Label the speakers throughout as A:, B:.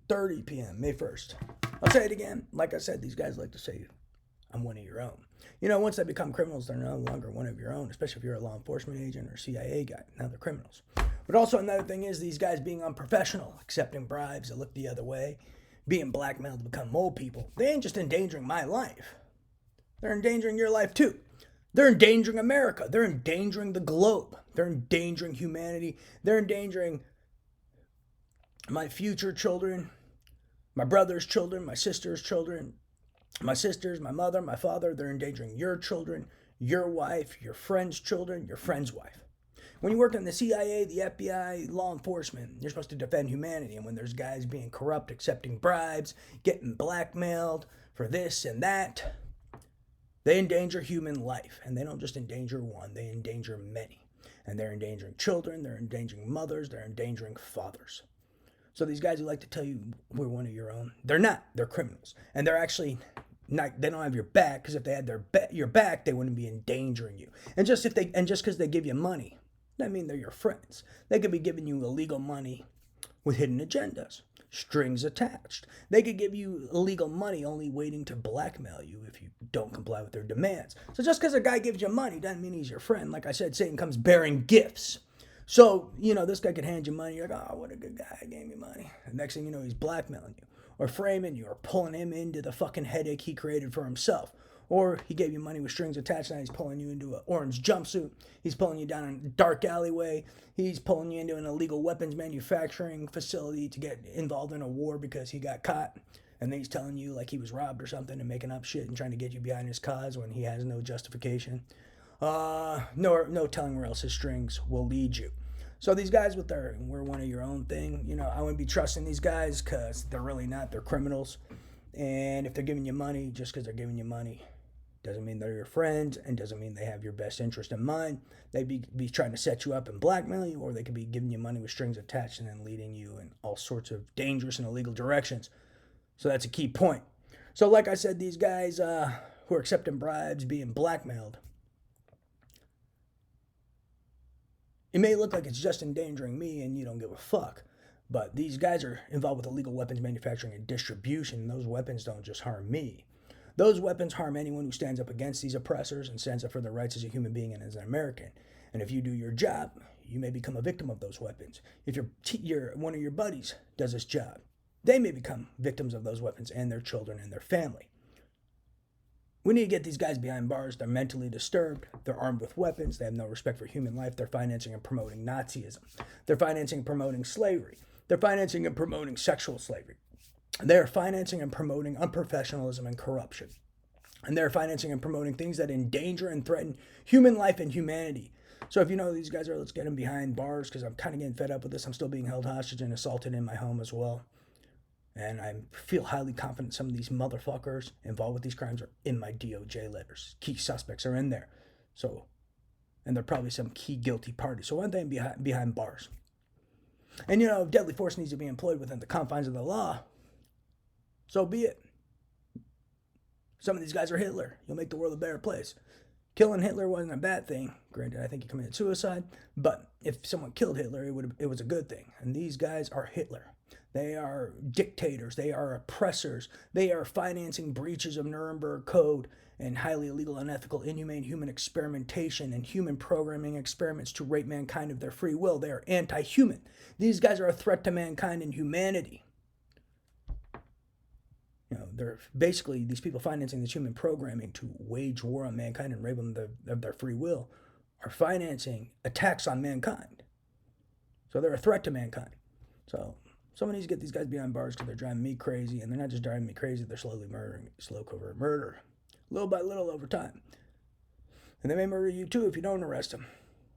A: 8:30 p.m., May 1st. I'll say it again. Like I said, these guys like to say, I'm one of your own. Once they become criminals, they're no longer one of your own, especially if you're a law enforcement agent or CIA guy. Now they're criminals. But also another thing is these guys being unprofessional, accepting bribes that look the other way, being blackmailed to become mole people. They ain't just endangering my life. They're endangering your life too. They're endangering America. They're endangering the globe. They're endangering humanity. They're endangering my future children, my brother's children, my sister's children, my sisters, my mother, my father. They're endangering your children, your wife, your friend's children, your friend's wife. When you work in the CIA, the FBI, law enforcement, you're supposed to defend humanity. And when there's guys being corrupt, accepting bribes, getting blackmailed for this and that, they endanger human life. And they don't just endanger one, they endanger many. And they're endangering children, they're endangering mothers, they're endangering fathers. So these guys who like to tell you we're one of your own, they're not. They're criminals. And they're actually not, they don't have your back, because if they had your back, they wouldn't be endangering you. And just because they give you money, that mean they're your friends. They could be giving you illegal money with hidden agendas, strings attached. They could give you illegal money only waiting to blackmail you if you don't comply with their demands. So just because a guy gives you money doesn't mean he's your friend. Like I said, Satan comes bearing gifts. So, this guy could hand you money. You're like, oh, what a good guy, I gave me money. And next thing you know, he's blackmailing you or framing you or pulling him into the fucking headache he created for himself. Or he gave you money with strings attached, and he's pulling you into an orange jumpsuit. He's pulling you down a dark alleyway. He's pulling you into an illegal weapons manufacturing facility to get involved in a war because he got caught. And then he's telling you like he was robbed or something and making up shit and trying to get you behind his cause when he has no justification. No telling where else his strings will lead you. So these guys with their "we're one of your own" thing, I wouldn't be trusting these guys because they're really not. They're criminals. And if they're giving you money, just because they're giving you money, doesn't mean they're your friends and doesn't mean they have your best interest in mind. They be trying to set you up and blackmail you, or they could be giving you money with strings attached and then leading you in all sorts of dangerous and illegal directions. So that's a key point. So like I said, these guys who are accepting bribes, being blackmailed, it may look like it's just endangering me and you don't give a fuck. But these guys are involved with illegal weapons manufacturing and distribution. Those weapons don't just harm me. Those weapons harm anyone who stands up against these oppressors and stands up for their rights as a human being and as an American. And if you do your job, you may become a victim of those weapons. If one of your buddies does this job, they may become victims of those weapons and their children and their family. We need to get these guys behind bars. They're mentally disturbed. They're armed with weapons. They have no respect for human life. They're financing and promoting Nazism. They're financing and promoting slavery. They're financing and promoting sexual slavery. They're financing and promoting unprofessionalism and corruption. And they're financing and promoting things that endanger and threaten human life and humanity. So if you know who these guys are, let's get them behind bars, because I'm kind of getting fed up with this. I'm still being held hostage and assaulted in my home as well. And I feel highly confident some of these motherfuckers involved with these crimes are in my DOJ letters. Key suspects are in there. And they're probably some key guilty parties. So why aren't they behind bars? And if deadly force needs to be employed within the confines of the law, so be it. Some of these guys are Hitler. You'll make the world a better place. Killing Hitler wasn't a bad thing. Granted, I think he committed suicide. But if someone killed Hitler, it was a good thing. And these guys are Hitler. They are dictators. They are oppressors. They are financing breaches of Nuremberg Code and highly illegal, unethical, inhumane human experimentation and human programming experiments to rape mankind of their free will. They are anti-human. These guys are a threat to mankind and humanity. They're basically, these people financing this human programming to wage war on mankind and rape them of their free will are financing attacks on mankind. So they're a threat to mankind. So someone needs to get these guys behind bars because they're driving me crazy. And they're not just driving me crazy, they're slowly murdering me. Slow covert murder. Little by little over time. And they may murder you too if you don't arrest them.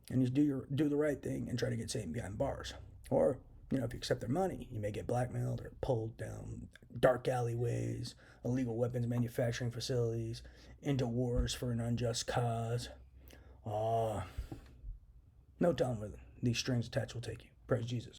A: And you do the right thing and try to get Satan behind bars. Or, if you accept their money, you may get blackmailed or pulled down dark alleyways, illegal weapons manufacturing facilities, into wars for an unjust cause. No telling where these strings attached will take you. Praise Jesus.